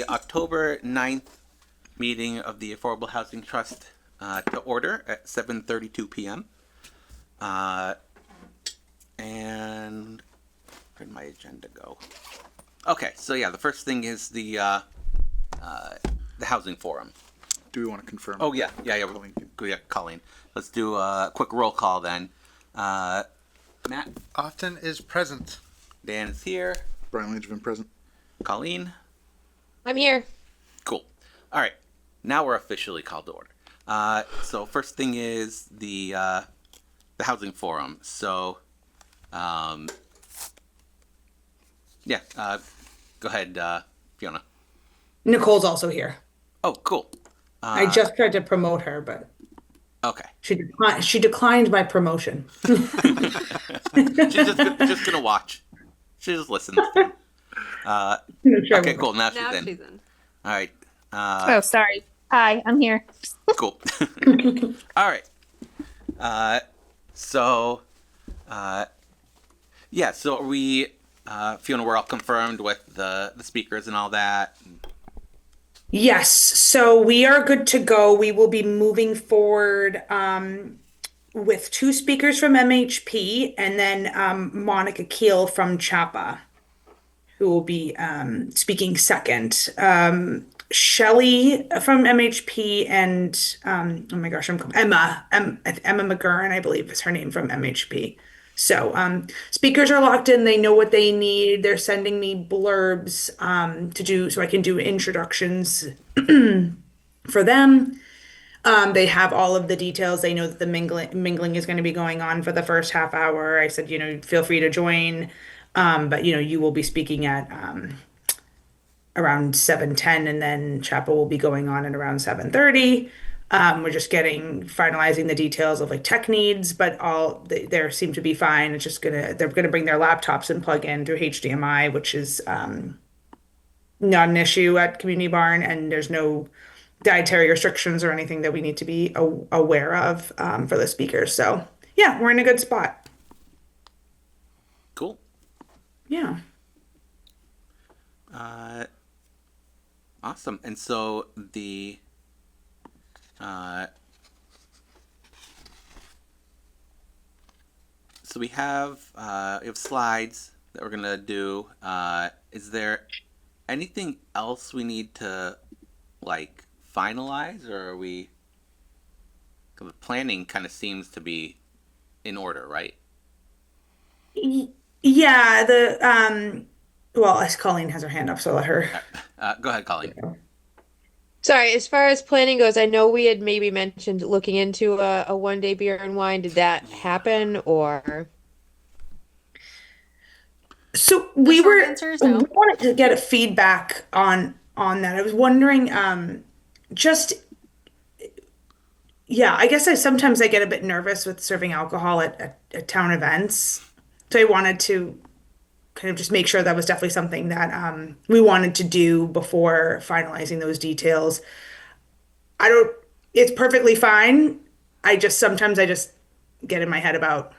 October 9th meeting of the Affordable Housing Trust to order at 7:32 p.m. And where'd my agenda go? Okay, so yeah, the first thing is the housing forum. Do we want to confirm? Oh yeah. Colleen. Let's do a quick roll call then. Matt, Often is present. Dan is here. Brian Lynch been present. Colleen. I'm here. Cool. All right. Now we're officially called to order. So first thing is the housing forum. So, go ahead, Fiona. Nicole's also here. Oh, cool. I just tried to promote her, but Okay. she declined my promotion. She's just gonna watch. She just listens. Okay, cool. Now Now she's in. she's in. All right. Oh, sorry. Hi, I'm here. Cool. All right. So are we, Fiona, we're all confirmed with the speakers and all that. Yes, so we are good to go. We will be moving forward with two speakers from MHP and then Monica Keel from CHAPA, who will be speaking second. Shelley from MHP and oh my gosh, Emma McGurran, I believe is her name, from MHP. So speakers are locked in. They know what they need. They're sending me blurbs to do so I can do introductions for them. They have all of the details. They know that the mingling is going to be going on for the first half hour. I said, feel free to join. But you will be speaking at around 7:10, and then CHAPA will be going on at around 7:30. We're just finalizing the details of like tech needs, but they seem to be fine. It's just they're gonna bring their laptops and plug in through HDMI, which is not an issue at Community Barn, and there's no dietary restrictions or anything that we need to be aware of for the speakers. So yeah, we're in a good spot. Cool. Yeah. Awesome. And so we have slides that we're gonna do. Is there anything else we need to finalize, or are we? The planning kind of seems to be in order, right? Yeah. Well, Colleen has her hand up, so I'll let her. Go ahead, Colleen. Sorry, as far as planning goes, I know we had maybe mentioned looking into a 1-day beer and wine. Did that happen, or? So The short answer is no. we wanted to get a feedback on that. I was wondering, I guess sometimes I get a bit nervous with serving alcohol at town events. So I wanted to kind of just make sure that was definitely something that we wanted to do before finalizing those details. It's perfectly fine. Sometimes I just get in my head about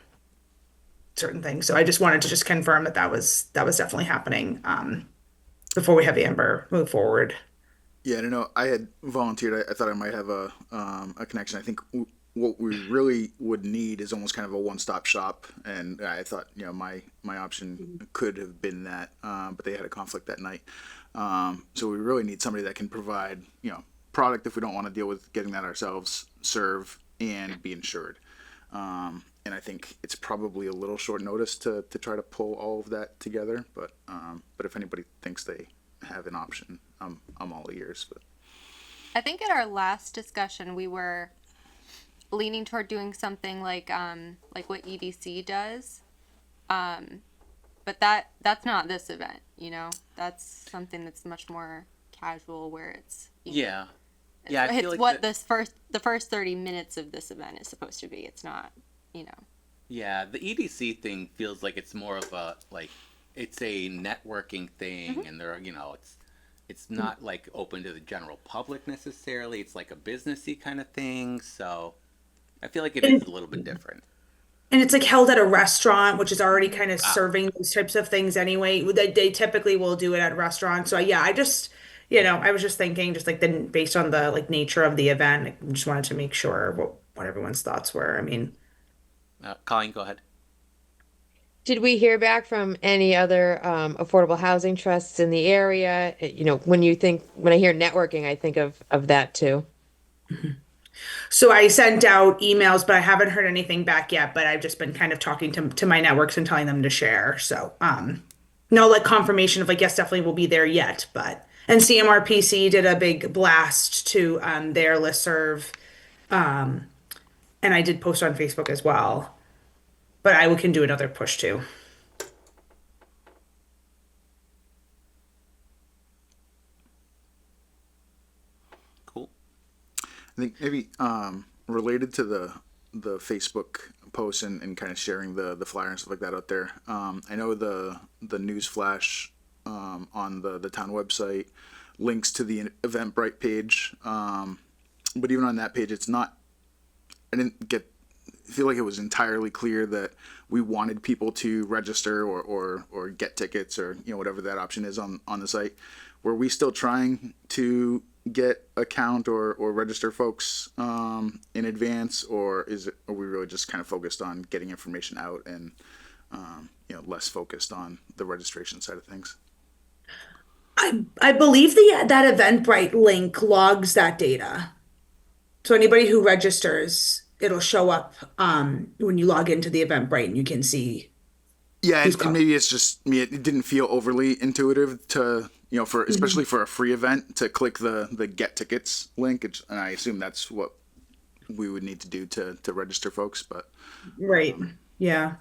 certain things. So I just wanted to just confirm that was definitely happening before we have Amber move forward. Yeah, I don't know. I had volunteered. I thought I might have a connection. I think what we really would need is almost kind of a one-stop shop. And I thought, my option could have been that, but they had a conflict that night. So we really need somebody that can provide, product if we don't want to deal with getting that ourselves, serve, and be insured. And I think it's probably a little short notice to try to pull all of that together. But if anybody thinks they have an option, I'm all ears. But I think at our last discussion, we were leaning toward doing something like what EDC does. But that's not this event, That's something that's much more casual, where it's Yeah. I feel like what the first 30 minutes of this event is supposed to be. It's not, Yeah, the EDC thing feels like it's more of a it's a networking thing, and it's not open to the general public necessarily. It's like a businessy kind of thing, so I feel like it is a little bit different. And it's held at a restaurant, which is already kind of serving those types of things anyway. They typically will do it at restaurants. So yeah, I was just thinking, just like then based on the like nature of the event, I just wanted to make sure what everyone's thoughts were. I mean, Colleen, go ahead. Did we hear back from any other affordable housing trusts in the area? When I hear networking, I think of that too. so I sent out emails, but I haven't heard anything back yet. But I've just been kind of talking to my networks and telling them to share. So no like confirmation of like yes, definitely we'll be there yet. But and CMRPC did a big blast to their listserv, and I did post on Facebook as well. But I can do another push too. Cool. I think maybe related to the Facebook posts and kind of sharing the flyer and stuff like that out there. I know the news flash on the town website links to the Eventbrite page, but even on that page, it's not. I didn't feel like it was entirely clear that we wanted people to register or get tickets or whatever that option is on the site. Were we still trying to get a count or register folks in advance, or are we really just kind of focused on getting information out and less focused on the registration side of things? I believe that Eventbrite link logs that data. So anybody who registers, it'll show up when you log into the Eventbrite and you can see. Yeah, and maybe it's just me. It didn't feel overly intuitive to especially for a free event to click the get tickets link, and I assume that's what we would need to do to register folks. But Right. Yeah.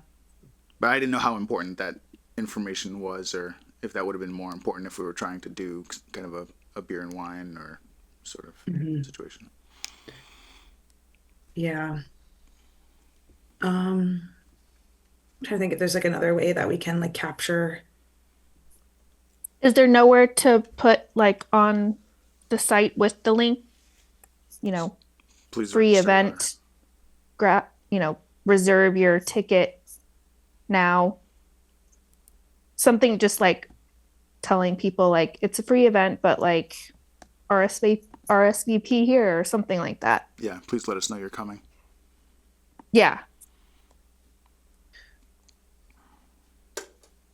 but I didn't know how important that information was, or if that would have been more important if we were trying to do kind of a beer and wine or sort of situation. Yeah. I'm trying to think if there's like another way that we can like capture. Is there nowhere to put like on the site with the link, Please free register. event, reserve your ticket now? Something just like telling people like it's a free event, but like RSVP here or something like that. Yeah, please let us know you're coming. Yeah.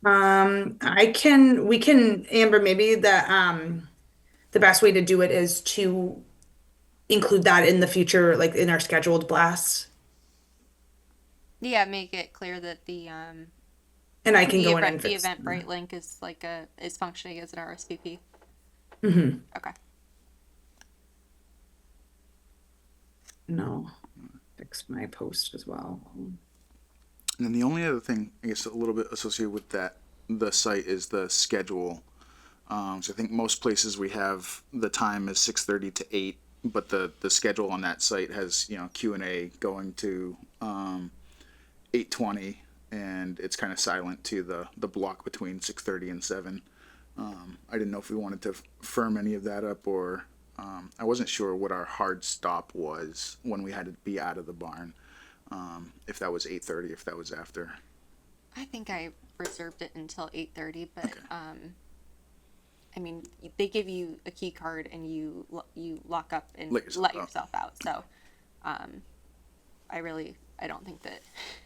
We can, Amber, maybe the best way to do it is to include that in the future, like in our scheduled blasts. Yeah, make it clear that the And I can go in and the fix. Eventbrite link is like is functioning as an RSVP. Mm-hmm. Okay. No, fix my post as well. And then the only other thing, I guess, a little bit associated with the site is the schedule. So I think most places we have the time is 6:30 to 8, but the schedule on that site has Q&A going to 8:20, and it's kind of silent to the block between 6:30 and 7. I didn't know if we wanted to firm any of that up, or I wasn't sure what our hard stop was when we had to be out of the barn. If that was 8:30, if that was after. I think I reserved it until 8:30, but Okay. I mean, they give you a key card and you lock up and Let yourself let out. yourself out. So, I don't think that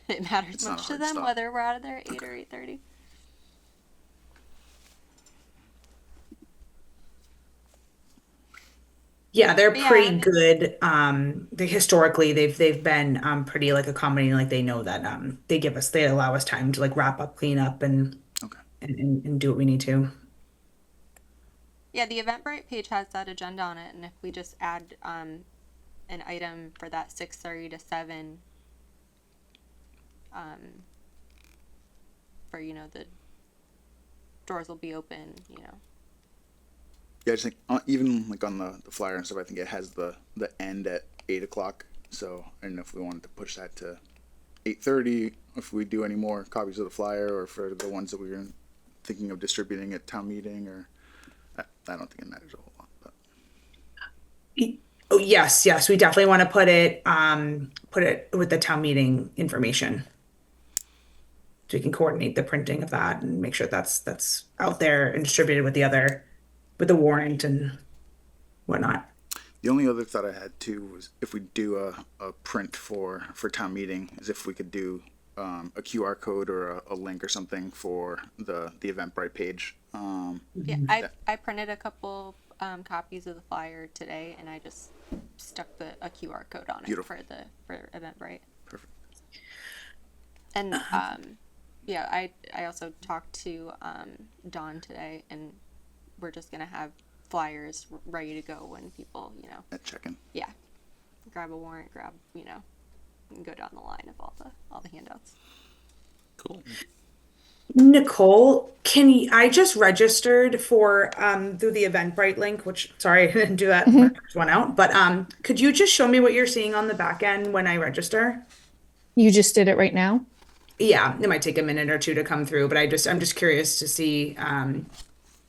it matters It's not a much to hard them stop. whether we're out of there at 8 or 8:30. Yeah, they're Yeah, pretty and- good. Historically they've been pretty like accommodating. Like they know that they allow us time to like wrap up, clean up, and Okay. and do what we need to. Yeah, the Eventbrite page has that agenda on it, and if we just add an item for that 6:30 to 7, for the doors will be open. Yeah, I just think even like on the flyer and stuff, I think it has the end at 8 o'clock. So I don't know if we wanted to push that to 8:30, if we do any more copies of the flyer, or for the ones that we were thinking of distributing at town meeting, or I don't think it matters a whole lot. But Oh, yes, we definitely want to put it with the town meeting information. So we can coordinate the printing of that and make sure that's out there and distributed with the other with the warrant and whatnot. The only other thought I had too was if we do a print for town meeting, is if we could do a QR code or a link or something for the Eventbrite page. Yeah, I printed a couple copies of the flyer today, and I just stuck a QR code on it Beautiful. for Eventbrite. Perfect. And yeah, I also talked to Dawn today, and we're just gonna have flyers ready to go when people, At check-in. yeah, grab a warrant, and go down the line of all the handouts. Cool. Nicole, I just registered for through the Eventbrite link, which sorry I didn't do that when I first went out, but could you just show me what you're seeing on the back end when I register? You just did it right now? Yeah, it might take a minute or two to come through, but I'm just curious to see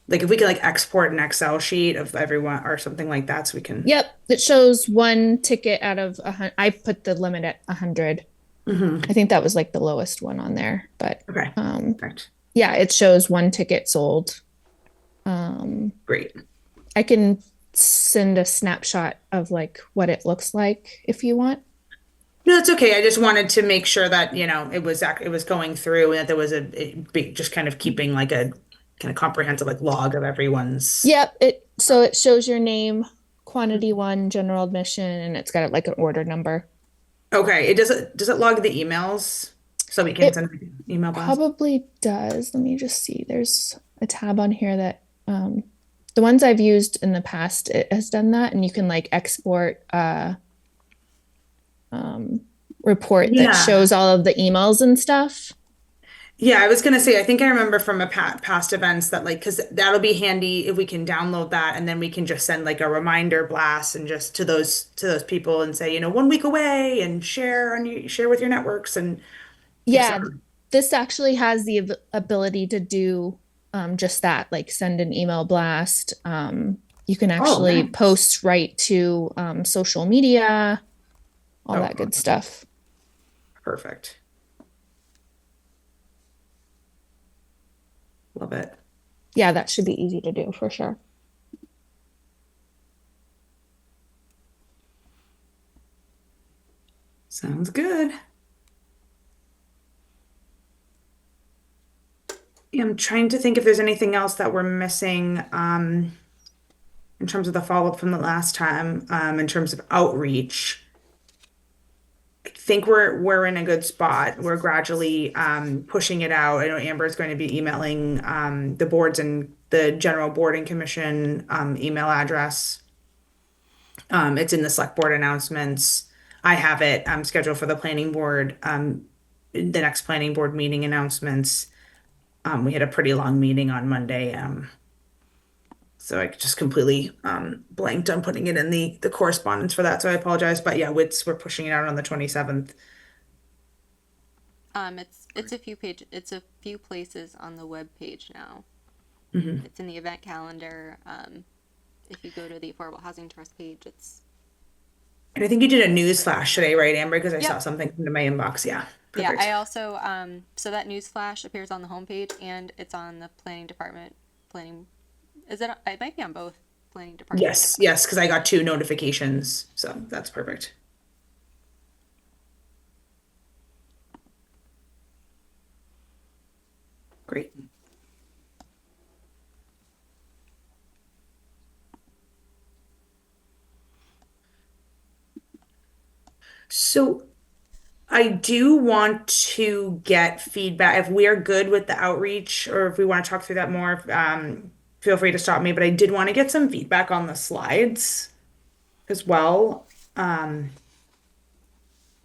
like if we could like export an Excel sheet of everyone or something like that so we can. Yep. It shows one ticket out of 100. I put the limit at 100. I think that was like the lowest one on there, but Okay. Perfect. yeah, it shows one ticket sold. Great. I can send a snapshot of like what it looks like if you want. No, that's okay. I just wanted to make sure that, it was going through and that there was just kind of keeping like a kind of comprehensive like log of everyone's. Yep. So it shows your name, quantity 1, general admission, and it's got like an order number. Okay. Does it log the emails so we can It send an email blast? Probably does. Let me just see. There's a tab on here that the ones I've used in the past, it has done that, and you can like export report Yeah. that shows all of the emails and stuff. Yeah, I was gonna say, I think I remember from a past events that like, because that'll be handy if we can download that and then we can just send like a reminder blast and just to those people and say, 1 week away and share with your networks and Yeah, cetera. this actually has the ability to do just that, like send an email blast. You can actually nice. post right to social media, all Oh, that good stuff. Perfect. Love it. Yeah, that should be easy to do for sure. Sounds good. Yeah, I'm trying to think if there's anything else that we're missing in terms of the follow-up from the last time, in terms of outreach. I think we're in a good spot. We're gradually pushing it out. I know Amber's going to be emailing the boards and the general boarding commission email address. It's in the select board announcements. I have it scheduled for the planning board, the next planning board meeting announcements. We had a pretty long meeting on Monday, so I just completely blanked on putting it in the correspondence for that. So I apologize, but yeah, we're pushing it out on the 27th. It's a few places on the web page now. Mm-hmm. It's in the event calendar. If you go to the Affordable Housing Trust page, it's And I think you did a news flash today, right, Amber? Because I saw Yep. something into my inbox. Yeah, yeah. perfect. I also so that news flash appears on the homepage and it's on the planning department. Is it? It might be on both planning department. Yes, because I got 2 notifications, so that's perfect. Great. So I do want to get feedback. If we are good with the outreach or if we want to talk through that more, feel free to stop me. But I did want to get some feedback on the slides as well,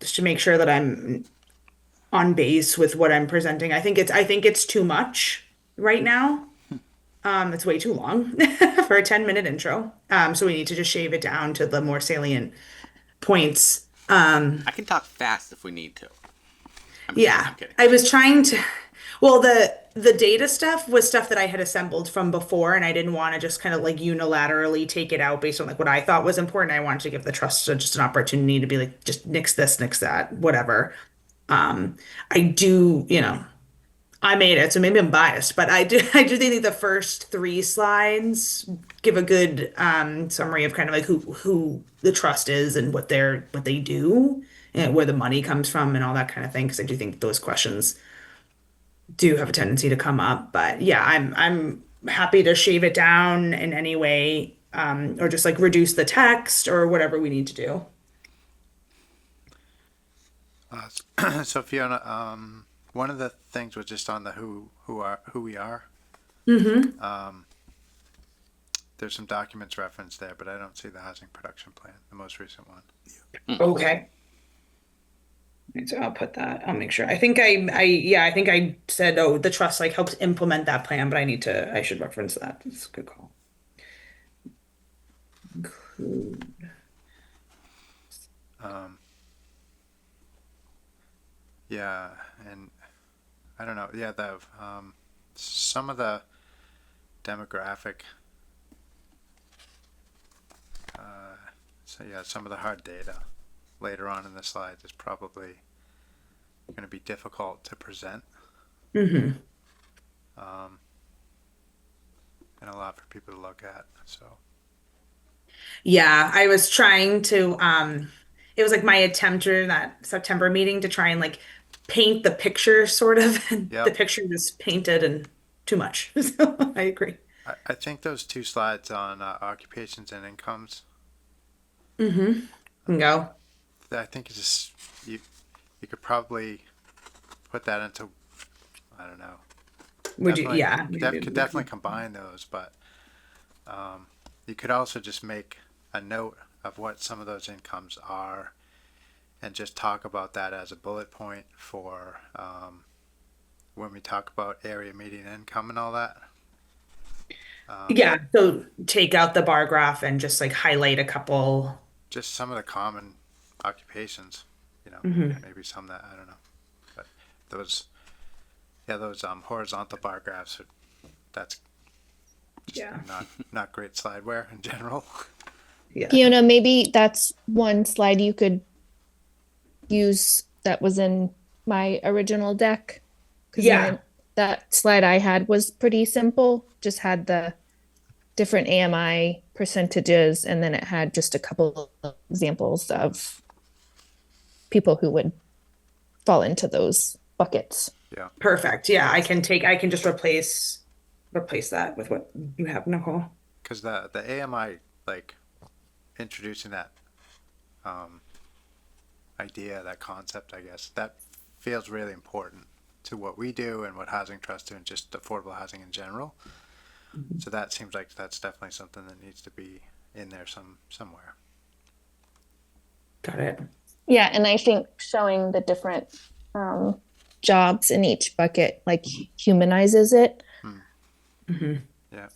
just to make sure that I'm on base with what I'm presenting. I think it's too much right now. It's way too long for a 10-minute intro. So we need to just shave it down to the more salient points. I can talk fast if we need to. Yeah, I'm kidding. I was trying to. Well, the data stuff was stuff that I had assembled from before, and I didn't want to just kind of like unilaterally take it out based on like what I thought was important. I wanted to give the trust just an opportunity to be like, just nix this, nix that, whatever. I do, I made it, so maybe I'm biased, but I do think the first three slides give a good summary of kind of like who the trust is and what they do and where the money comes from and all that kind of thing. Because I do think those questions do have a tendency to come up. But yeah, I'm happy to shave it down in any way, or just like reduce the text or whatever we need to do. So Fiona, one of the things was just on the who we are. There's some documents referenced there, but I don't see the housing production plan, the most recent one. Okay. Right, so I'll put that. I'll make sure. I think I think I said, oh, the trust like helps implement that plan, but I should reference that. It's a good call. Include. Yeah, and I don't know. Yeah, the some of the demographic. So yeah, some of the hard data later on in the slides is probably going to be difficult to present. Mm-hmm. And a lot for people to look at. So Yeah, I was trying to it was like my attempt during that September meeting to try and like paint the picture sort of, and the Yep. picture was painted and too much. So I agree. I think those two slides on occupations and incomes, Go. I think it's just you could probably put that into, I don't know. Would you? Definitely- Yeah. could definitely combine those, but you could also just make a note of what some of those incomes are, and just talk about that as a bullet point for when we talk about area median income and all that. Yeah. So take out the bar graph and just like highlight a couple. Just some of the common occupations, maybe some that I don't know, but those horizontal bar graphs that's just Yeah. not great slideware in general. Yeah. Fiona, maybe that's one slide you could use that was in my original deck. 'Cause Yeah. that slide I had was pretty simple, just had the different AMI percentages, and then it had just a couple of examples of people who would fall into those buckets. Perfect. Yeah. I can just replace that with what you have, Nicole. Because the AMI, like introducing that idea, that concept, I guess, that feels really important to what we do and what Housing Trust do and just affordable housing in general. So that seems like that's definitely something that needs to be in there somewhere. Got it. Yeah, and I think showing the different jobs in each bucket like humanizes it. Yeah.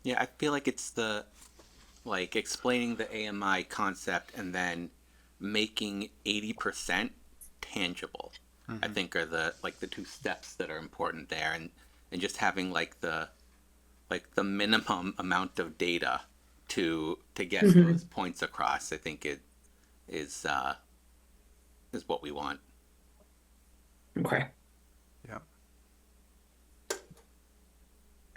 Yeah, I feel like it's the like explaining the AMI concept and then making 80% tangible. I think are the two steps that are important there, and just having the minimum amount of data to get those points across. I think it is what we want. Okay. Yeah.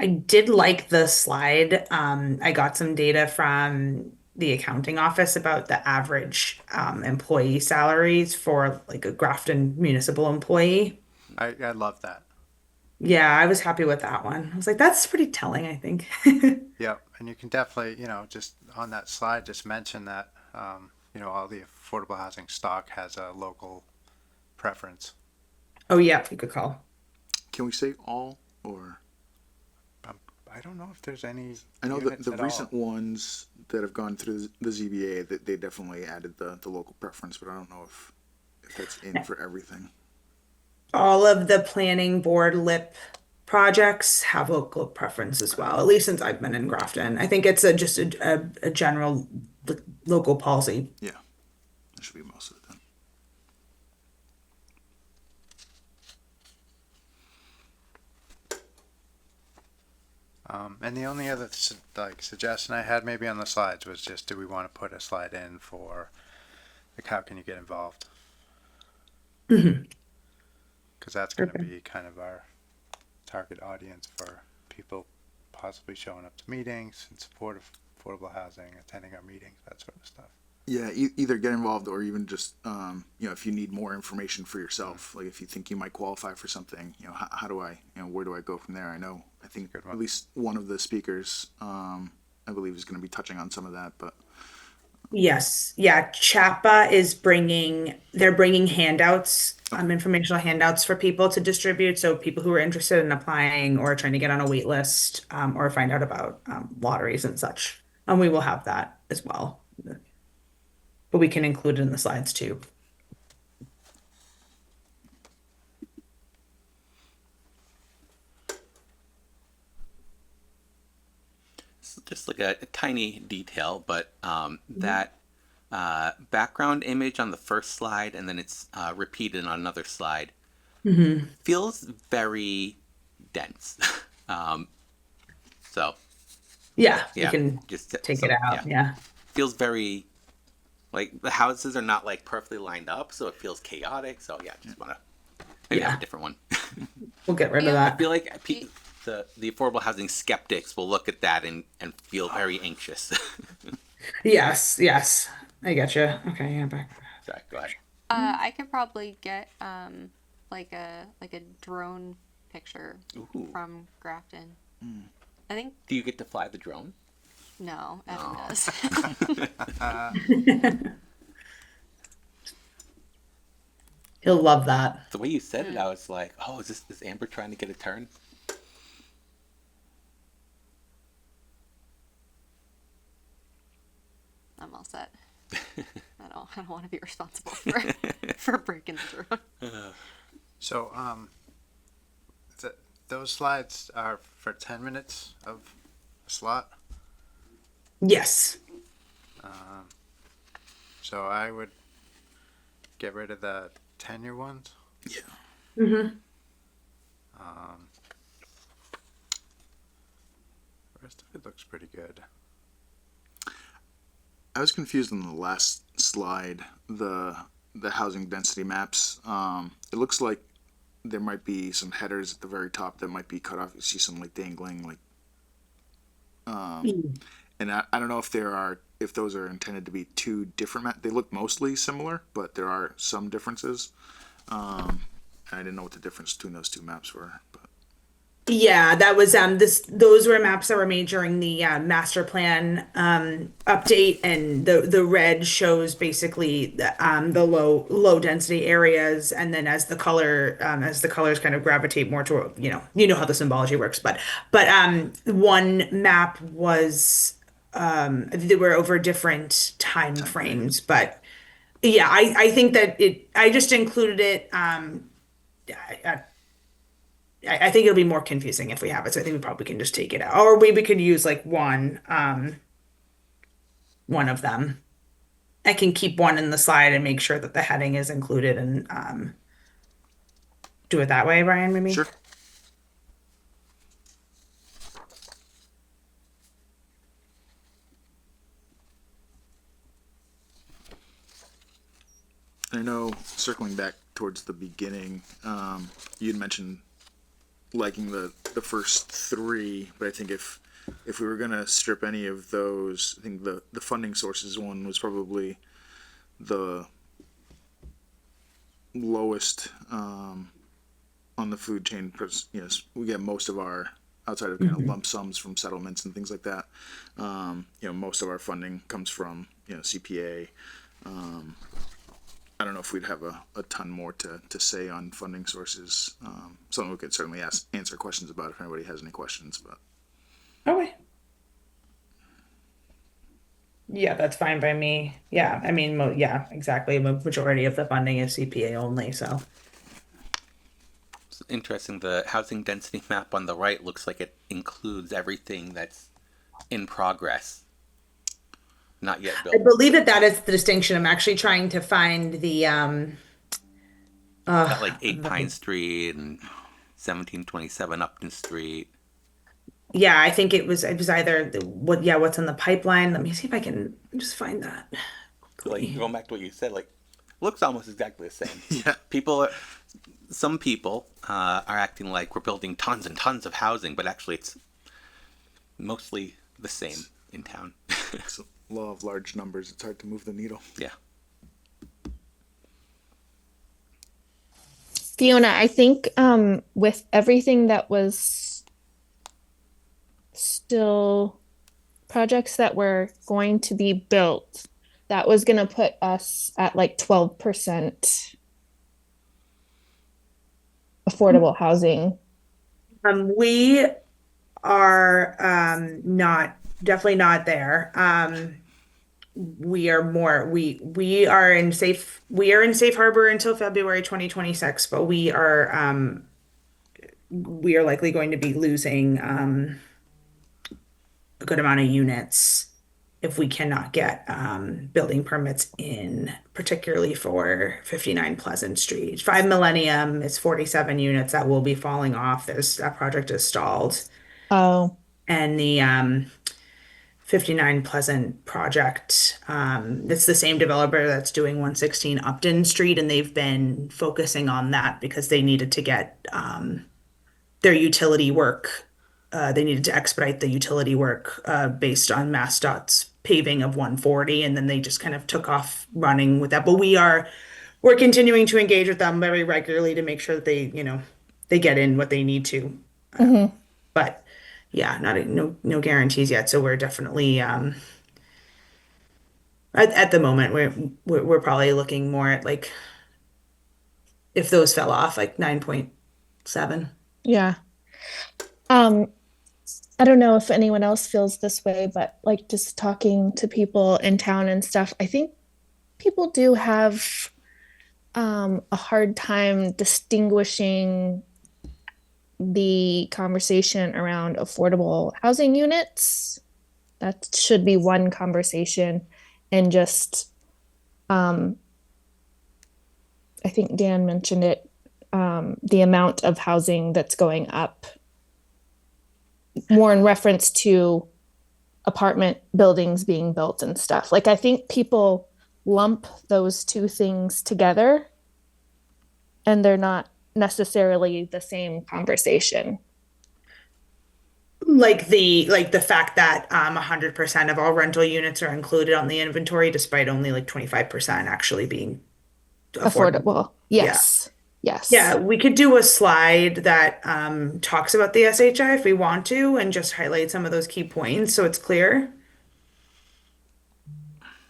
I did like the slide. I got some data from the accounting office about the average employee salaries for like a Grafton municipal employee. I love that. Yeah, I was happy with that one. I was like, that's pretty telling, I think. Yeah, and you can definitely, just on that slide, just mention that, all the affordable housing stock has a local preference. Oh, yeah, good call. Can we say all or? I don't know if there's any. I know units the at recent all. ones that have gone through the ZBA that they definitely added the local preference, but I don't know if that's in for everything. All of the planning board lip projects have local preference as well, at least since I've been in Grafton. I think it's just a general local policy. Yeah, that should be most of it then. And the only other suggestion I had maybe on the slides was just, do we want to put a slide in for how can you get involved? Because that's going to be kind of our target audience for people possibly showing up to meetings in support of affordable housing, attending our meetings, that sort of stuff. Yeah, either get involved or even just, if you need more information for yourself, like if you think you might qualify for something, how do I, where do I go from there? I think Good one. at least one of the speakers, I believe is going to be touching on some of that, but Yes, yeah, Chapa is they're bringing handouts, informational handouts for people to distribute. So people who are interested in applying or trying to get on a wait list, or find out about, lotteries and such. And we will have that as well. But we can include it in the slides too. It's just like a tiny detail, but that background image on the first slide and then it's repeated on another slide feels very dense. So Yeah, yeah, you can just take so- it out. Yeah. feels very like the houses are not like perfectly lined up, so it feels chaotic. So yeah, just want to maybe have Yeah. a different one. We'll get rid of Yeah. I that. feel like the affordable housing skeptics will look at that and feel very anxious. Yes, yes. I get you. Okay, yeah, back. Sorry, go ahead. I could probably get like a drone picture Ooh. from Grafton. I think Do you get to fly the drone? no, Evan Oh. does. He'll love that. The way you said it, I was like, oh, is Amber trying to get a turn? I'm all set. I don't want to be responsible for breaking the drone. So, those slides are for 10 minutes of a slot. Yes. So I would get rid of the tenure ones. yeah. Mm-hmm. The rest of it looks pretty good. I was confused on the last slide, the housing density maps. It looks like there might be some headers at the very top that might be cut off. You see some like dangling, like, and I don't know if those are intended to be two different they look mostly similar, but there are some differences. And I didn't know what the difference between those two maps were, but Yeah, that was those were maps that were made during the master plan update, and the red shows basically the low density areas, and then as the colors kind of gravitate more toward, you know how the symbology works, but one map was they were over different time frames, but yeah, I think that I just included it. I think it'll be more confusing if we have it, so I think we probably can just take it out, or we could use like one of them. I can keep one in the slide and make sure that the heading is included, and do it that way, Brian. Maybe. sure. I know, circling back towards the beginning, you had mentioned liking the first three, but I think if we were gonna strip any of those, I think the funding sources one was probably the lowest on the food chain. Because we get most of our, outside of kind of lump sums from settlements and things like that. Most of our funding comes from CPA. I don't know if we'd have a ton more to say on funding sources. Something we could certainly answer questions about if anybody has any questions. But Okay. Yeah, that's fine by me. Yeah, I mean, yeah, exactly. Majority of the funding is CPA only, so. It's interesting. The housing density map on the right looks like it includes everything that's in progress, not yet I built. believe that is the distinction. I'm actually trying to find the Got like 8 Pine Street and 1727 Upton Street. yeah, I think it was either what's in the pipeline. Let me see if I can just find that. Like going back to what you said, like looks almost exactly the same. yeah, People some people are acting like we're building tons and tons of housing, but actually it's mostly the same in town. It's a law of large numbers. It's hard to move the needle. Yeah. Fiona, I think with everything that was still projects that were going to be built, that was going to put us at like 12% affordable housing. We are definitely not there. We are more we are in safe harbor until February 2026, but we are likely going to be losing a good amount of units if we cannot get building permits in, particularly for 59 Pleasant Street. 5 Millennium is 47 units that will be falling off. That project is stalled. Oh, And the 59 Pleasant project, it's the same developer that's doing 116 Upton Street, and they've been focusing on that because they needed to get their utility work. They needed to expedite the utility work based on MassDOT's paving of 140, and then they just kind of took off running with that. But we're continuing to engage with them very regularly to make sure that they get in what they need to. But yeah, no guarantees yet. So we're definitely at the moment we're probably looking more at like if those fell off like 9.7. yeah. I don't know if anyone else feels this way, but like just talking to people in town and stuff, I think people do have a hard time distinguishing the conversation around affordable housing units. That should be one conversation, and just I think Dan mentioned it, the amount of housing that's going up, more in reference to apartment buildings being built and stuff. Like, I think people lump those two things together, and they're not necessarily the same conversation. Like the fact that 100% of all rental units are included on the inventory, despite only like 25% actually being Affordable. Yes. Yes. Yeah, we could do a slide that talks about the SHI if we want to, and just highlight some of those key points so it's clear.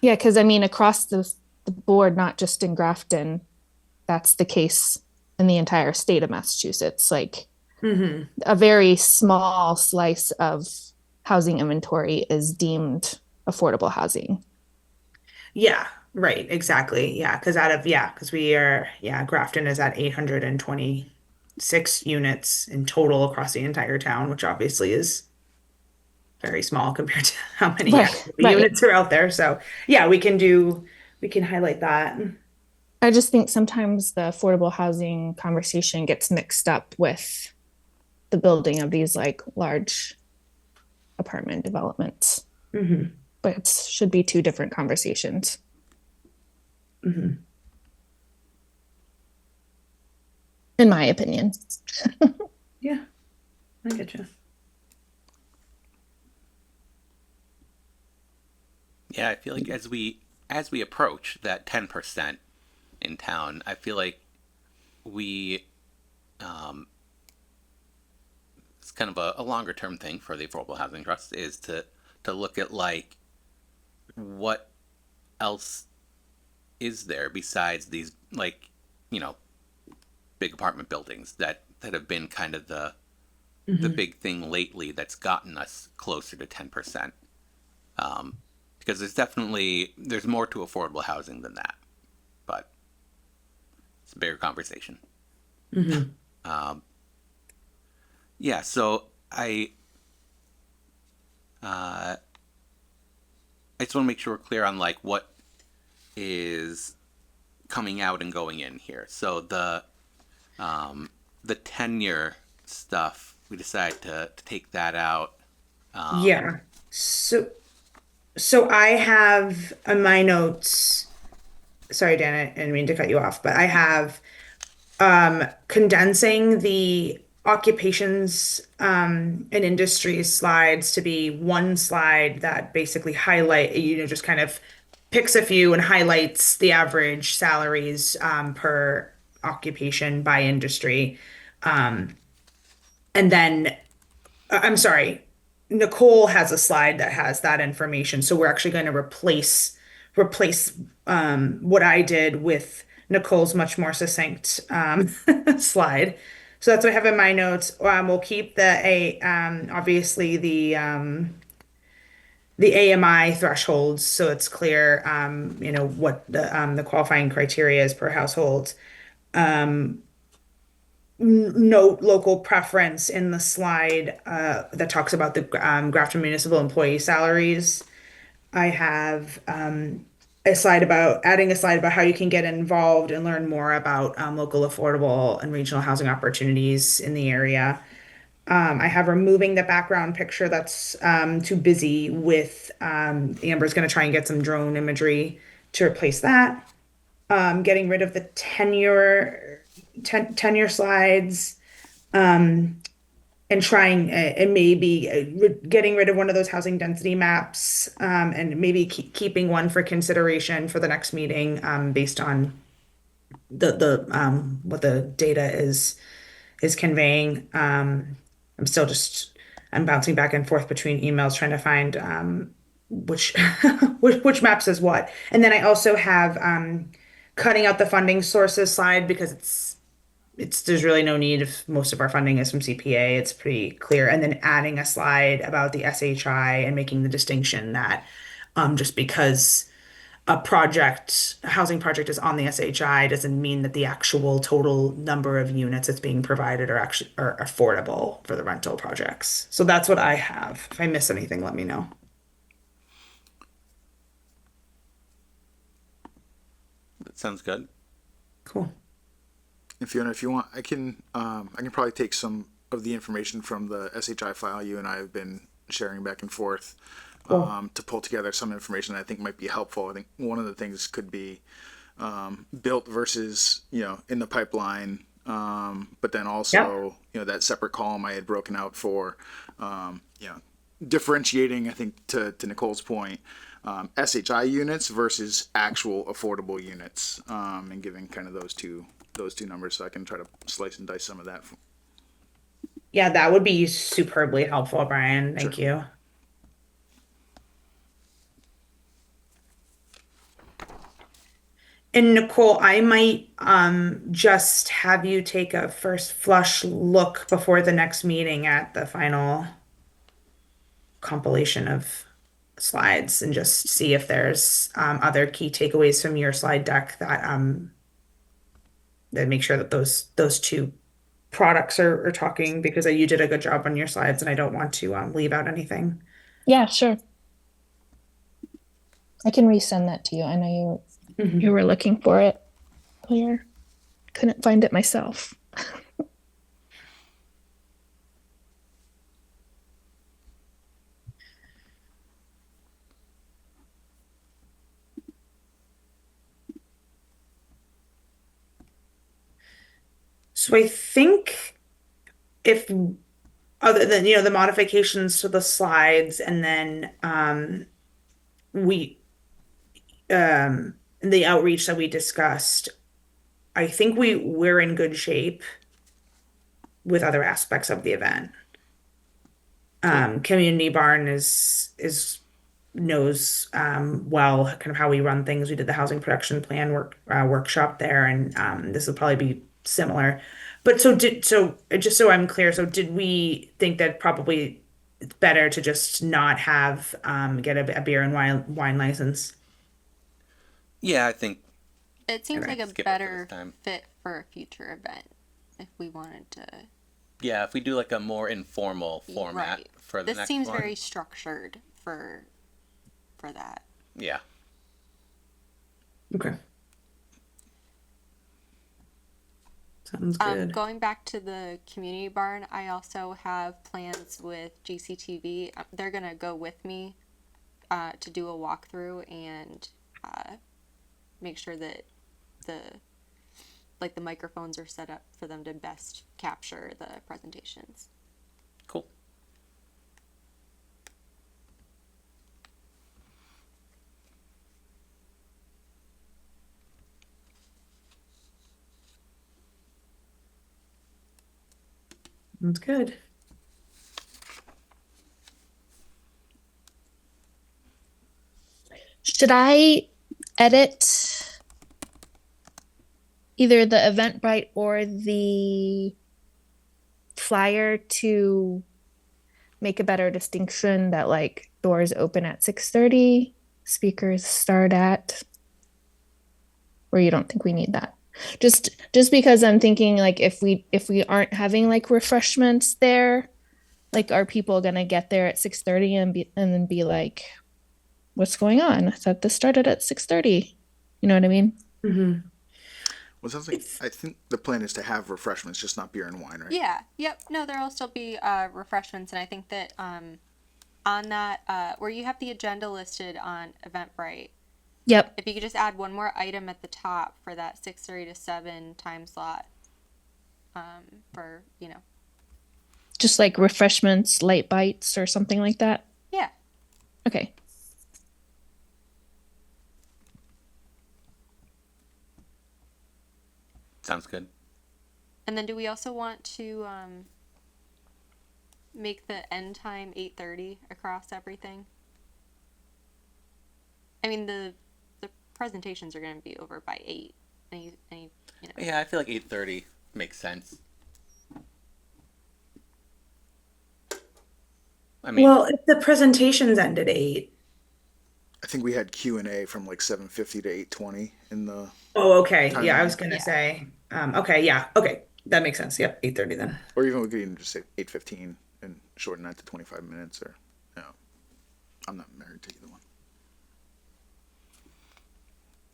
Yeah, because I mean, across the board, not just in Grafton, that's the case in the entire state of Massachusetts. Like, a very small slice of housing inventory is deemed affordable housing. Yeah, right, exactly. Yeah, because we are, Grafton is at 826 units in total across the entire town, which obviously is very small compared to how many Right. units are out there. So yeah, we can highlight that. I just think sometimes the affordable housing conversation gets mixed up with the building of these like large apartment developments. But it should be two different conversations. In my opinion. Yeah, I get you. Yeah, I feel like as we approach that 10% in town, I feel like we it's kind of a longer term thing for the Affordable Housing Trust is to look at like what else is there besides these like big apartment buildings that have been kind of the big thing lately that's gotten us closer to 10%. Because there's more to affordable housing than that, but it's a bigger conversation. Yeah, so I just want to make sure we're clear on like what is coming out and going in here. So the tenure stuff, we decided to take that out. Yeah. So I have on my notes, sorry, Dan, I didn't mean to cut you off, but I have condensing the occupations and industries slides to be one slide that basically highlight, just kind of picks a few and highlights the average salaries per occupation by industry. And then, I'm sorry, Nicole has a slide that has that information. So we're actually going to replace what I did with Nicole's much more succinct slide. So that's what I have in my notes. We'll keep obviously the AMI thresholds, so it's clear, what the qualifying criteria is per household. Note local preference in the slide that talks about the Grafton municipal employee salaries. I have adding a slide about how you can get involved and learn more about local affordable and regional housing opportunities in the area. I have removing the background picture that's too busy with Amber's going to try and get some drone imagery to replace that. Getting rid of the tenure slides, and trying and maybe getting rid of one of those housing density maps, and maybe keeping one for consideration for the next meeting, based on the what the data is conveying. I'm bouncing back and forth between emails trying to find which which maps is what. And then I also have cutting out the funding sources slide because there's really no need if most of our funding is from CPA. It's pretty clear. And then adding a slide about the SHI and making the distinction that just because a housing project is on the SHI doesn't mean that the actual total number of units that's being provided are affordable for the rental projects. So that's what I have. If I miss anything, let me know. That sounds good. Cool. If you want, I can probably take some of the information from the SHI file you and I have been sharing back and forth, Cool. to pull together some information that I think might be helpful. I think one of the things could be built versus in the pipeline, but then also that separate column I had broken out for differentiating. I think to Nicole's point, SHI units versus actual affordable units, and giving kind of those two numbers, so I can try to slice and dice some of that. Yeah, that would be superbly helpful, Brian. Thank you. And Nicole, I might just have you take a first flush look before the next meeting at the final compilation of slides and just see if there's other key takeaways from your slide deck that make sure that those two products are talking, because you did a good job on your slides and I don't want to leave out anything. Yeah, sure. I can resend that to you. I know you were looking for it. Clear. Couldn't find it myself. So I think if other than the modifications to the slides, and then the outreach that we discussed, I think we're in good shape with other aspects of the event. Community Barn knows well kind of how we run things. We did the housing production plan workshop there, and this will probably be similar. But just so I'm clear, so did we think that probably it's better to just not have get a beer and wine license? Yeah, I think It seems like a Skip it for better this time. fit for a future event if we wanted to. if we do like a more informal format Right. for the This next seems one. very structured for that. Yeah. Okay. Sounds good. Going back to the community barn, I also have plans with GCTV. They're gonna go with me to do a walkthrough and make sure that like the microphones are set up for them to best capture the presentations. Cool. That's good. Should I edit either the Eventbrite or the flyer to make a better distinction that like doors open at 6:30, speakers start at, or you don't think we need that? Just because I'm thinking like if we aren't having like refreshments there, like are people gonna get there at 6:30 and then be like, what's going on? I thought this started at 6:30. You know what I mean? Mm-hmm. Well, it sounds like I think the plan is to have refreshments, just not beer and wine, right? Yeah. Yep. No, there'll still be refreshments, and I think that on that where you have the agenda listed on Eventbrite, Yep. if you could just add one more item at the top for that 6:30 to 7 time slot, for Just like refreshments, light bites, or something like that. yeah. Okay. Sounds good. And then do we also want to make the end time 8:30 across everything? I mean the presentations are going to be over by 8. Any Yeah, I feel like 8:30 makes sense. I mean, Well, if the presentations end at 8. I think we had Q&A from like 7:50 to 8:20 in the. Oh, okay. Time Yeah, I limit. was gonna Yeah. say. Okay, yeah, okay. That makes sense. Yep, 8:30 then. Or even we could even just say 8:15 and shorten that to 25 minutes, or I'm not married to either one.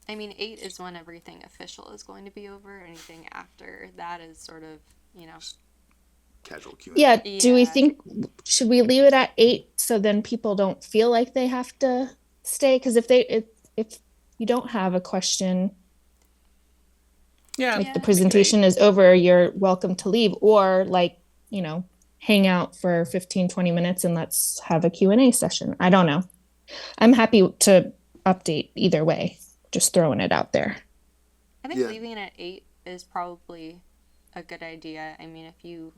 I mean 8 is when everything official is going to be over. Anything after that is sort of, Casual Q&A. Yeah. Do we Yeah. think should we leave it at 8 so then people don't feel like they have to stay? Because if you don't have a question, yeah, like the Yeah. presentation is over, you're welcome to leave, or like hang out for 15-20 minutes and let's have a Q&A session. I don't know. I'm happy to update either way, just throwing it out there. I think Yeah. leaving it at 8 is probably a good idea. I mean, if you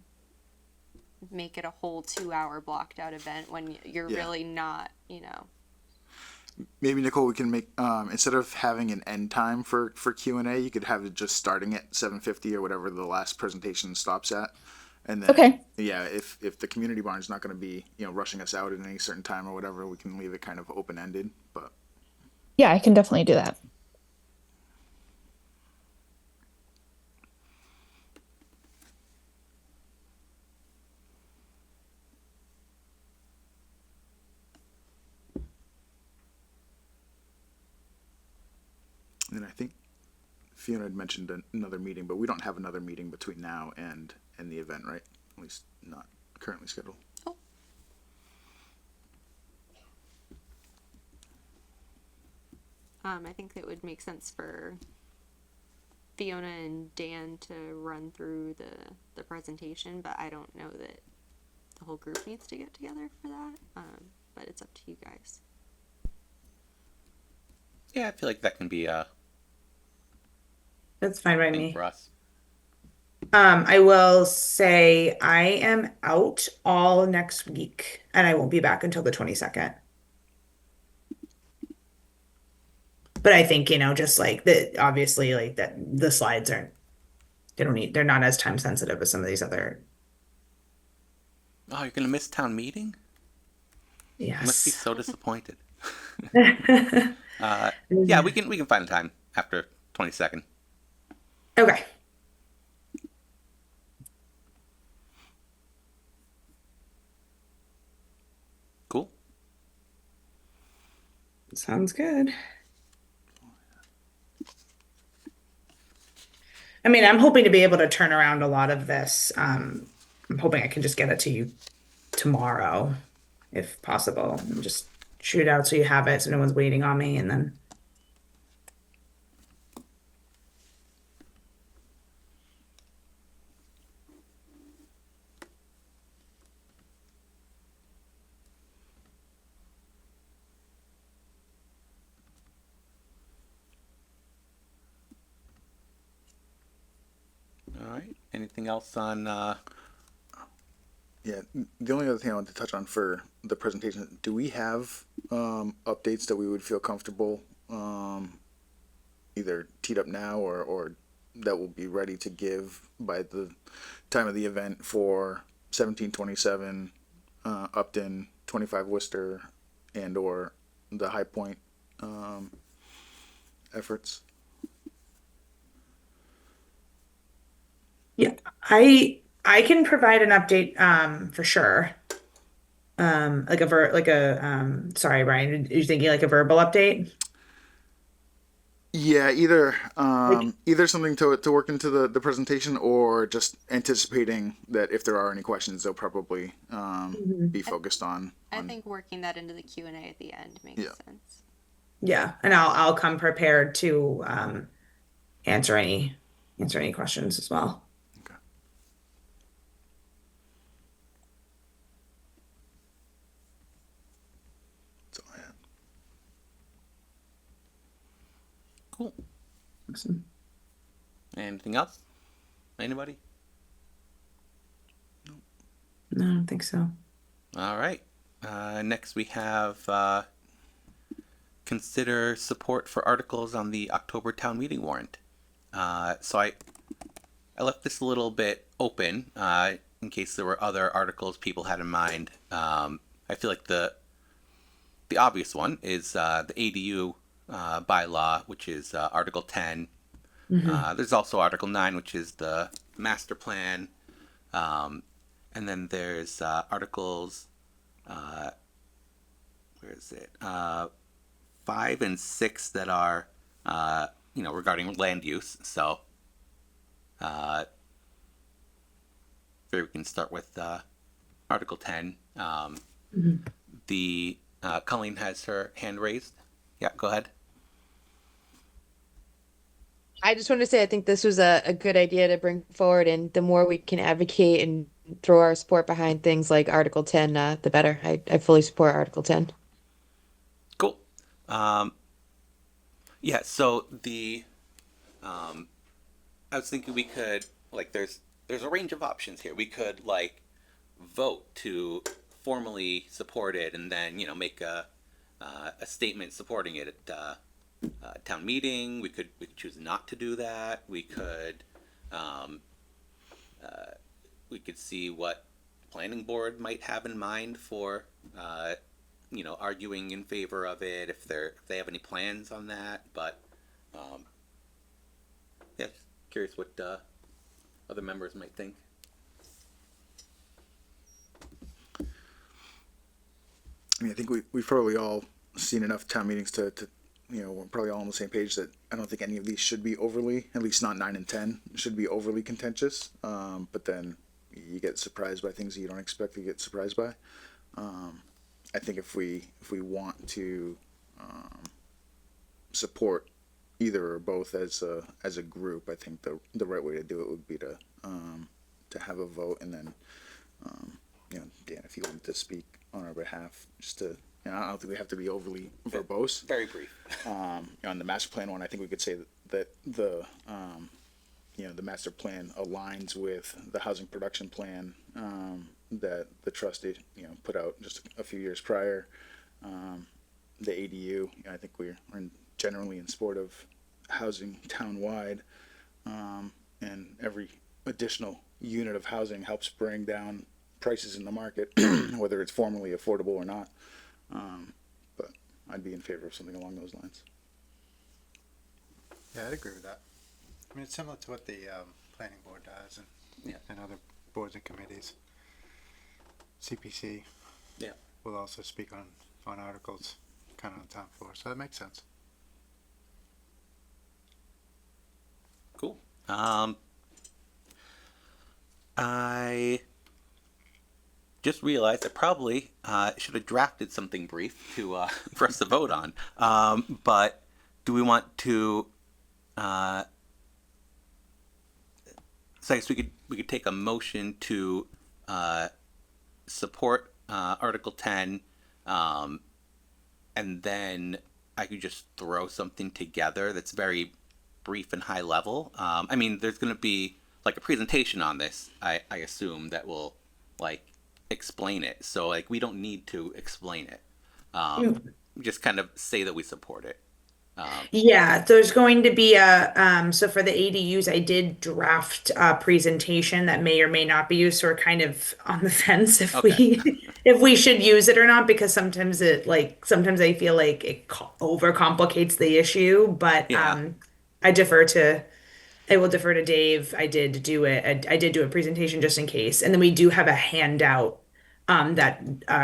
make it a whole 2-hour blocked out event when you're Yeah. really not, Maybe Nicole, we can make instead of having an end time for Q&A, you could have it just starting at 7:50 or whatever the last presentation stops at, and then Okay. yeah, if the community barn is not going to be rushing us out at any certain time or whatever, we can leave it kind of open ended. But Yeah, I can definitely do that. and then I think Fiona had mentioned another meeting, but we don't have another meeting between now and the event, right? At least not currently scheduled. I think it would make sense for Fiona and Dan to run through the presentation, but I don't know that the whole group needs to get together for that. But it's up to you guys. yeah, I feel like that can be a That's fine by thing me. for us. I will say I am out all next week and I won't be back until the 22nd. But I think, just like that, obviously, like that the slides they're not as time sensitive as some of these other. Oh, you're gonna miss town meeting? You must be Yes. so disappointed. Yeah, we can find a time after 22nd. Okay. Cool. Sounds good. I mean, I'm hoping to be able to turn around a lot of this. I'm hoping I can just get it to you tomorrow, if possible, and just shoot it out so you have it, so no one's waiting on me, and then. All right. Anything else on? Yeah, the only other thing I wanted to touch on for the presentation, do we have updates that we would feel comfortable either teed up now or that will be ready to give by the time of the event for 1727 Upton, 25 Worcester, and or the High Point efforts? Yeah, I can provide an update for sure. Like a sorry, Brian, are you thinking like a verbal update? Yeah, either Like, either something to work into the presentation or just anticipating that if there are any questions, they'll probably be focused on. I think working that into the Q&A at the end makes Yeah. sense. yeah, and I'll come prepared to answer any questions as well. Okay. That's all I had. Cool. Awesome. Anything else? Anybody? No, I don't think so. All right. Next, we have consider support for articles on the October town meeting warrant. So I left this a little bit open in case there were other articles people had in mind. I feel like the obvious one is the ADU bylaw, which is Article 10. There's also Article 9, which is the master plan. And then there's Articles, where is it? 5 and 6 that are, regarding land use. So, maybe we can start with Article 10. The Colleen has her hand raised. Yeah, go ahead. I just wanted to say I think this was a good idea to bring forward, and the more we can advocate and throw our support behind things like Article 10, the better. I fully support Article 10. Cool. Yeah, so I was thinking we could, there's a range of options here. We could, vote to formally support it and then, make a statement supporting it at town meeting. We could choose not to do that. We could see what the planning board might have in mind for arguing in favor of it if they have any plans on that. But yeah, just curious what other members might think. I mean, I think we've probably all seen enough town meetings to we're probably all on the same page that I don't think any of these should be overly, at least not 9 and 10, should be overly contentious. But then you get surprised by things that you don't expect to get surprised by. I think if we want to support either or both as a group, I think the right way to do it would be to have a vote, and then Dan, if you wanted to speak on our behalf, just to. I don't think we have to be overly verbose. Very brief. On the master plan one, I think we could say that the the master plan aligns with the housing production plan that the trustee put out just a few years prior. The ADU, I think we're generally in support of housing townwide, and every additional unit of housing helps bring down prices in the market, whether it's formally affordable or not. But I'd be in favor of something along those lines. Yeah, I'd agree with that. I mean, it's similar to what the planning board does and other boards and committees. CPC will also speak on articles kind of on town floor, so that makes sense. Cool. I just realized I probably should have drafted something brief to for us to vote on. But do we want to? So I guess we could take a motion to support Article 10, and then I could just throw something together that's very brief and high level. I mean, there's going to be like a presentation on this, I assume that will like explain it. So like we don't need to explain it. Just kind of say that we support it. Yeah, there's going to be a, so for the ADUs, I did draft a presentation that may or may not be used, so we're kind of on the fence if Okay. if we should use it or not, because sometimes sometimes I feel like it overcomplicates the issue, but, Yeah. I will defer to Dave. I did do a presentation just in case, and then we do have a handout that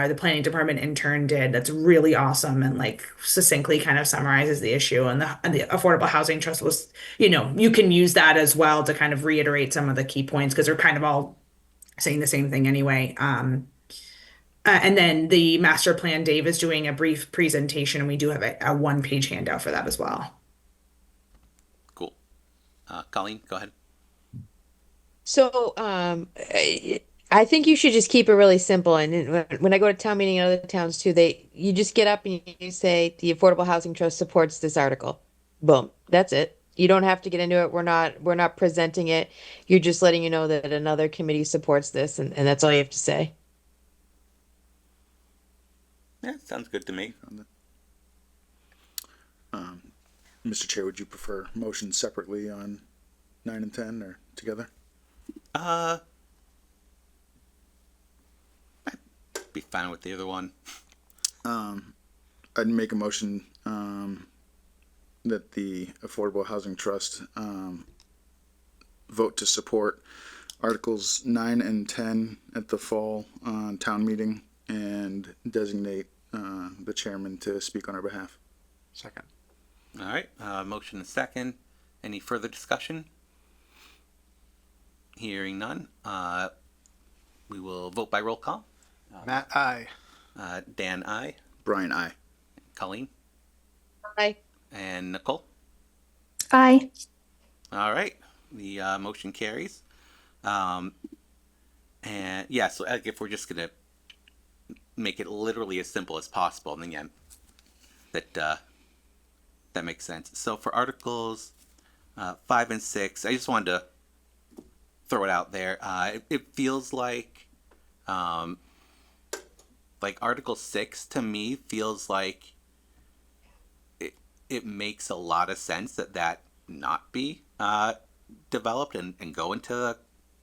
the planning department intern did that's really awesome and like succinctly kind of summarizes the issue. And the Affordable Housing Trust was, you can use that as well to kind of reiterate some of the key points because they're kind of all saying the same thing anyway. And then the master plan, Dave is doing a brief presentation, and we do have a one-page handout for that as well. Cool. Colleen, go ahead. So, I think you should just keep it really simple. And when I go to town meeting in other towns too, you just get up and you say the Affordable Housing Trust supports this article. Boom. That's it. You don't have to get into it. We're not presenting it. You're just letting you know that another committee supports this, and that's all you have to say. Yeah, sounds good to me. Mr. Chair, would you prefer motions separately on 9 and 10 or together? I'd be fine with the other one. I'd make a motion that the Affordable Housing Trust vote to support Articles 9 and 10 at the fall town meeting and designate the chairman to speak on our behalf. Second. All right. Motion and second. Any further discussion? Hearing none. We will vote by roll call. Matt, aye. Dan, I. Brian, aye. Colleen Bye. and Nicole. Aye. All right. The motion carries. And yeah, so like, if we're just gonna make it literally as simple as possible, then yeah, that makes sense. So for Articles 5 and 6, I just wanted to throw it out there. It feels like Article 6 to me feels like it makes a lot of sense that not be developed and go into the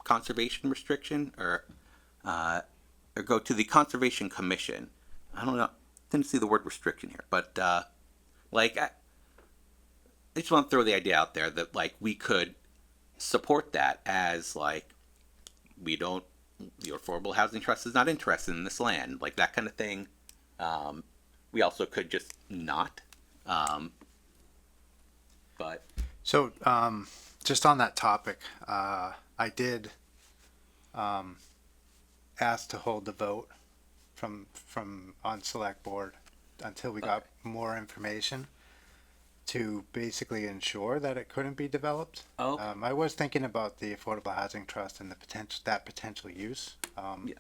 conservation restriction or go to the Conservation Commission. I don't know. Didn't see the word restriction here, but I just want to throw the idea out there that like we could support that as like the Affordable Housing Trust is not interested in this land, like that kind of thing. We also could just not. But So, just on that topic, I did ask to hold the vote from on select board until we got more information to basically ensure that it couldn't be developed. Oh. I was thinking about the Affordable Housing Trust and the potential use. Yeah.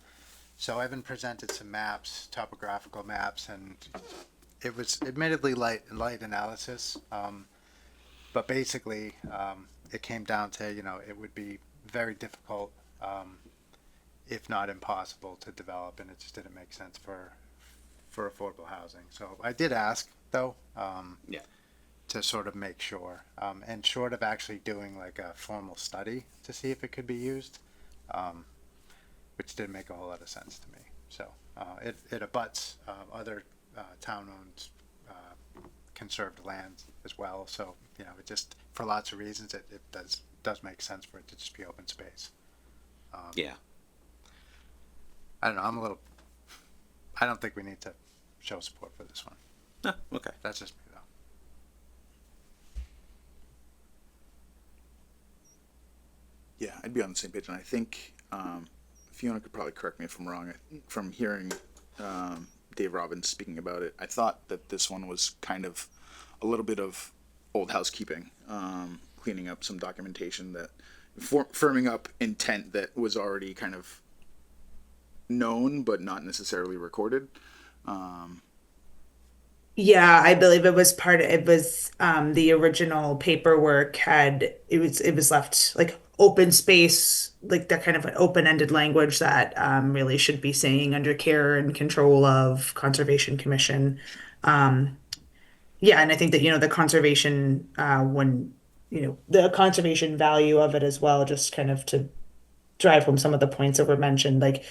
So Evan presented some maps, topographical maps, and it was admittedly light analysis. But basically, it came down to, it would be very difficult, if not impossible, to develop, and it just didn't make sense for affordable housing. So I did ask, though, yeah. to sort of make sure, and short of actually doing like a formal study to see if it could be used, which didn't make a whole lot of sense to me. So it abuts other town-owned conserved land as well. So it just, for lots of reasons, it does make sense for it to just be open space. Yeah. I don't know. I don't think we need to show support for this one. Oh, okay. That's just me, though. Yeah, I'd be on the same page, and I think Fiona could probably correct me if I'm wrong. From hearing Dave Robbins speaking about it, I thought that this one was kind of a little bit of old housekeeping, cleaning up some documentation that firming up intent that was already kind of known but not necessarily recorded. Yeah, I believe it was the original paperwork it was left like open space, like that kind of an open-ended language that really should be saying under care and control of Conservation Commission. Yeah, and I think that, the conservation, when, the conservation value of it as well, just kind of to drive home some of the points that were mentioned, like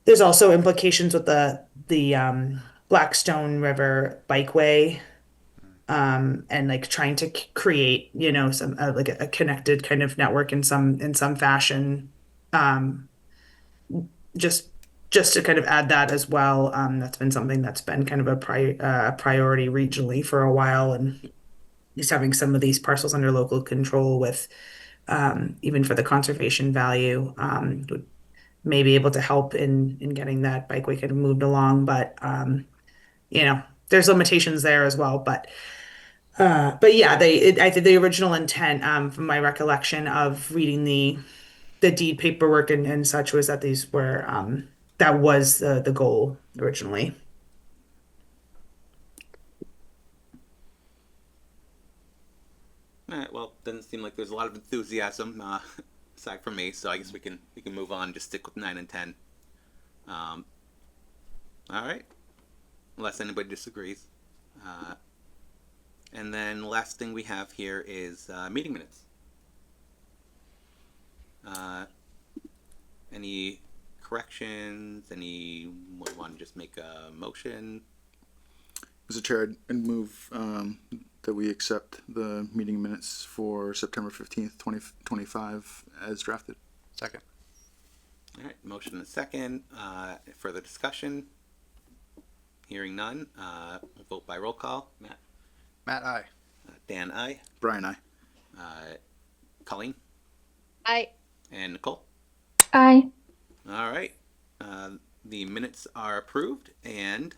there's also implications with the Blackstone River Bikeway, and like trying to create, some like a connected kind of network in some fashion. Um, just to kind of add that as well. That's been something that's been kind of a priority regionally for a while, and just having some of these parcels under local control with, even for the conservation value, would may be able to help in getting that bikeway kind of moved along. But there's limitations there as well. But yeah, I think the original intent, from my recollection of reading the deed paperwork and such, was that these were, that was the goal originally. All right. Well, doesn't seem like there's a lot of enthusiasm aside from me, so I guess we can move on. Just stick with 9 and 10. All right. Unless anybody disagrees. And then last thing we have here is meeting minutes. Any corrections? Anyone want to just make a motion? Mr. Chair, I'd move that we accept the meeting minutes for September 15th, 2025 as drafted. Second. All right, motion and second. Further discussion? Hearing none. We'll vote by roll call. Matt? Matt, aye. Dan, aye. Brian, I. Colleen? I And Nicole? Aye. All right. The minutes are approved, and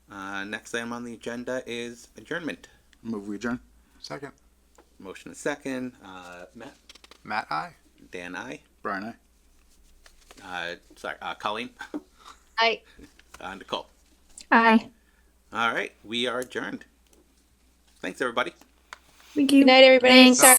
next item on the agenda is adjournment. Move we adjourn. Second. Motion and second. Matt? Matt, aye. Dan, aye. Brian, I. Colleen? I Nicole? Aye. All right, we are adjourned. Thanks, everybody. Thank you. Good night, everybody. Thanks. Sorry